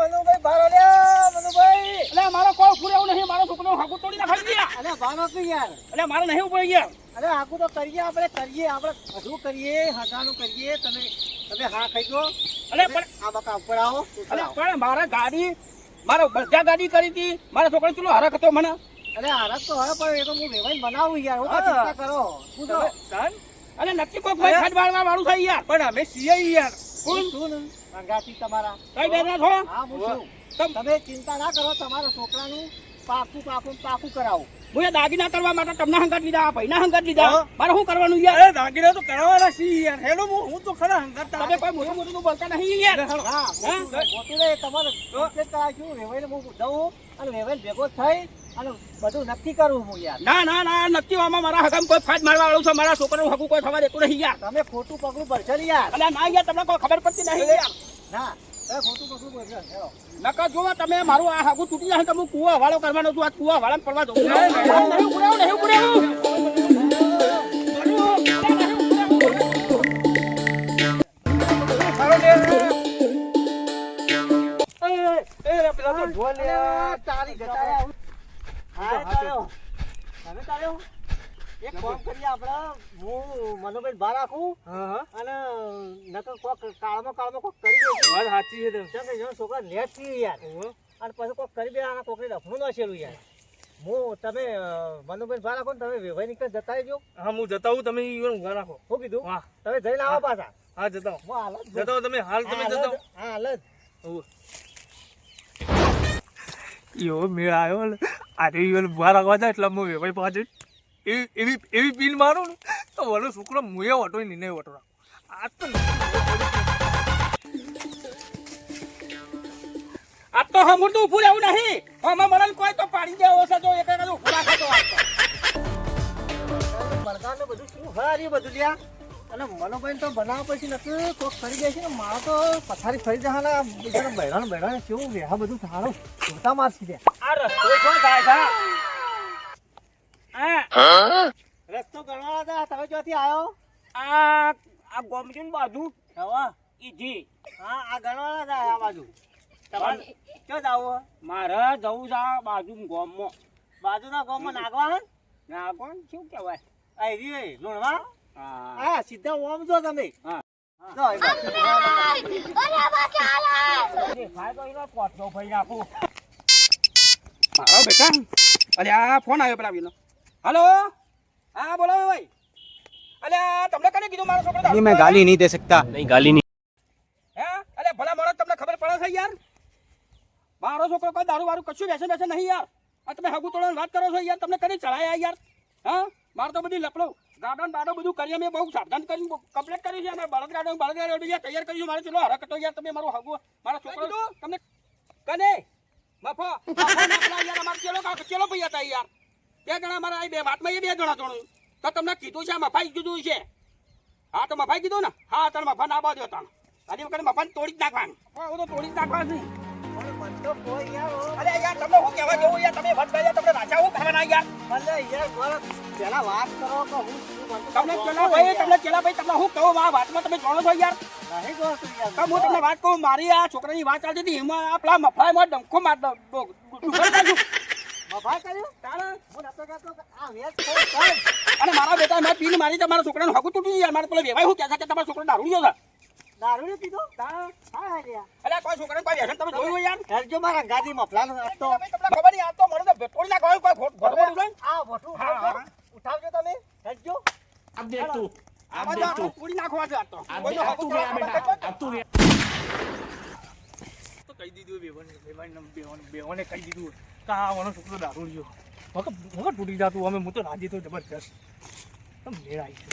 મનુભાઈ બાર આલ્યા મનુભાઈ. એટલે મારો કોઈ ફૂરેવું નહીં, મારો છોકરો હાકુ તોડી નાખી ગયા. અરે બારો કે યાર. એટલે મારે નહીં ઉપર ગયા. અરે હાકુ તો કરીએ આપણે બધું કરીએ હગાનું કરીએ. તમે હા ખાઈ દો. એટલે પણ આ બકા ઉપર આવો. એટલે પણ મારે બધા ગાડી કરી હતી. મારા છોકરો ચલો હરખ હતો મને. અરે હરખ તો હવે પણ એ તો હું વેવાઈ બનાવું યાર. હું ચિંતા કરો પૂછો. અને નક્કી કોઈ કોઈ ખાડ બાળવા વાળું થાય યાર. પણ અમે છીએ યાર. શું અંગાથી તમારા કઈ બેઠા છો? હા હું છું. તમે ચિંતા ના કરો. તમારા છોકરાનું પાકું કરાવો. હું એ દાગીના કરવા માટે તમને હંગાત લીધા, ભાઈના હંગાત લીધા. મારે શું કરવાનું યાર? અરે દાગીના તો કરાવવાના છે યાર. હેલો હું તો ખરા હંગાત. તમે કોઈ મોટું તો બોલતા નહીં યાર. હા મોટું રે તમારે કમ્પ્લીટ કરાવશું. વેવાઈને હું દઉં અને વેવાઈને ભેગો થઈ અને બધું નક્કી કરું હું યાર. ના નક્કી આમાં મારા હગામ કોઈ ફાજ મારવા વાળું છે. મારા છોકરાનું હકું કોઈ થવા દેતું નહીં યાર. તમે ખોટું પગલું ભરશો ને યાર. અલ્યા ના યાર, તમને કોઈ ખબર પડતી નહીં યાર. ના ખોટું પગલું ભરશો. નકર જોવા તમે મારું આ હાગું તૂટી જાય તો હું કુવા હવાલો કરવાનો છું. આ કુવા હવાલામાં પડવા દઉં. નહીં પુરાવું. તારી ગટારા. હા તારો. તમે તારો એક કામ કરીએ આપણે. હું મનુભાઈ બહાર રાખું અને નકર કોક કાળમાં કોક કરી દઉં. વાત સાચી છે. કેમ કે જો છોકરા લેટ થી યાર અને પછી કોક કરી દે. આના કોકને લફણું ન છેલું યાર. તમે મનુભાઈ બહાર રાખો ને તમે વેવાઈ નીકળ જતા રહેજો. હા હું જતા હું, તમે ઊંઘા રાખો. શું કીધું? તમે જઈને આવો પાછા. હા જતા હું હાલ જ જતા તમે હાલ તમે જતા. હા હાલ જ. એવો મેળ આવ્યો ને આજે બહાર આવવા જાય એટલે હું વેવાઈ પાછળ એવી પીન મારું ને તો વલો છોકરો મુએ વટો નહીં વટો. આ તો હમું તો ઉભું રહેવું નહીં. આમાં મને કોઈ તો પાડી દેવો છે. જો એક ઉભું રાખો તો બળગાને બધું શું હારી બધું લ્યા. અને મનોભાઈ તો બનાવવા પછી નથી કોક કરી દે છે ને. મારો તો પથારી ફરી જાય ને. બીજાને બહેરાને કેવું વેહા બધું સારું જોતા મારસી દે. આ રસ્તો શું થાય છે? રસ્તો ગણવા હતા. તમે ક્યાંથી આવ્યો? આ ગોમતી બાજુ હવા ઈજી. હા આ ગણવાના હતા આ બાજુ. તમારે ક્યાં જાવું? મારે જવું છે આ બાજુ ગોમમાં. બાજુના ગામમાં નાગવા ના કોણ શું કહેવાય? આ રી લુણવા. હા હા સીધા ઓમ જો તમે. હા જો એ મારો બેટા. અરે આ ફોન આવ્યો પેલા વિનો. હલો હા બોલો ભાઈ. અરે તમને કને કીધું મારો છોકરો? नहीं मैं गाली नहीं दे सकता. नहीं गाली नहीं. હે અરે ભલા માણસ તમને ખબર પડે છે યાર? મારો છોકરો કોઈ દારૂ વાળું કશું બેસે નહીં યાર. આ તમે હગુ તોડવાની વાત કરો છો યાર? તમને કને ચડાયા યાર? હા મારે તો બધી લપડો ગાર્ડન બાડો બધું કરીએ. મેં બહુ સાવધાન કરી કમ્પ્લીટ કરી છે. અને બળદગાડો તૈયાર કર્યું. મારે ચલો હરક હતો યાર. તમે મારું હગુ મારા છોકરો તમને કને મફા યાર અમારે ચલો પૈયા હતા યાર. 2 જણા મારા આ 2 વાતમાં 2 જણા જોડું તો તમને કીધું છે મફાઈ કીધું છે. હા તો મફાઈ કીધું ને. હા તારે મફા ના બાજુ હતા. હજી વખતે મફાને તોડી જ નાખવાનું. હું તો તોડી જ નાખવાનું. તો કોઈ યાર અરે યાર તમને શું કહેવા જેવું યાર? તમે વટ ગયા તમને રાજા હું ખાવાના યાર? ભલે યાર મારા પેલા વાત કરો કે હું તમને ચેલા ભાઈ તમને હું કહું આ વાતમાં તમે જાણો છો યાર? નહીં જોતું યાર. તો હું તમને વાત કહું. મારી આ છોકરાની વાત ચાલતી હતી એમાં આ પેલા મફામાં ડંખો માર મફા કર્યું તારા હું નતો કહેતો કે આ વેચ કોઈ અને મારા બેટા મેં પીને મારી તમારા છોકરાનું હકું તૂટી યાર. મારે પેલા વેવાય શું કહે છે કે તમારા છોકરો દારૂ છે? દારૂ ને પીધો. તારા હા યાર અરે કોઈ છોકરાને કોઈ વ્યસન તમે જોયું યાર? કરજો મારા ગાડી મફલાનો હતો. તમને ખબર નહીં આ તો મને તો તોડી નાખો કોઈ ઘોડો બોલું આ વઠું ઉઠાવજો તમે કરજો. अब देख तू. આ બધું તોડી નાખવા છે આ તો. કોઈનો હકું अब तू તો કહી દીધું બેવાને કહી દીધું કે આ મારો છોકરો દારૂ રહ્યો. મગર તૂટી જતું. અમે હું તો રાજી તો જબરજસ્ત. તમે મેળ આવી છે.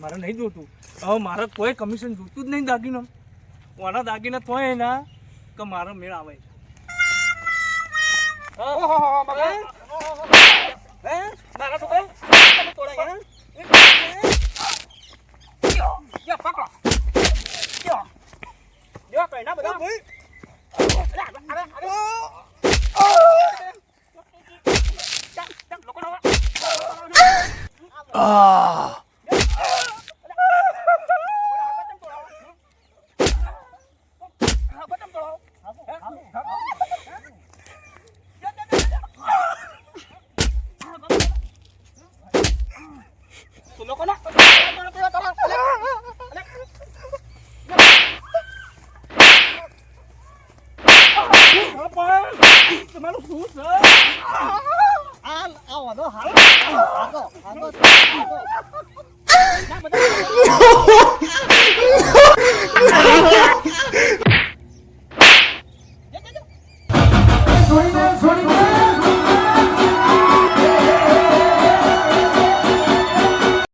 મારે નહીં જોતું. હવે મારે કોઈ કમિશન જોતું જ નહીં દાગીનો. ઓના દાગીના તોય ના કે મારો મેળ આવે છે. મારા છોકરા તમે તોડાય પકડો કઈ ના બધા શું છે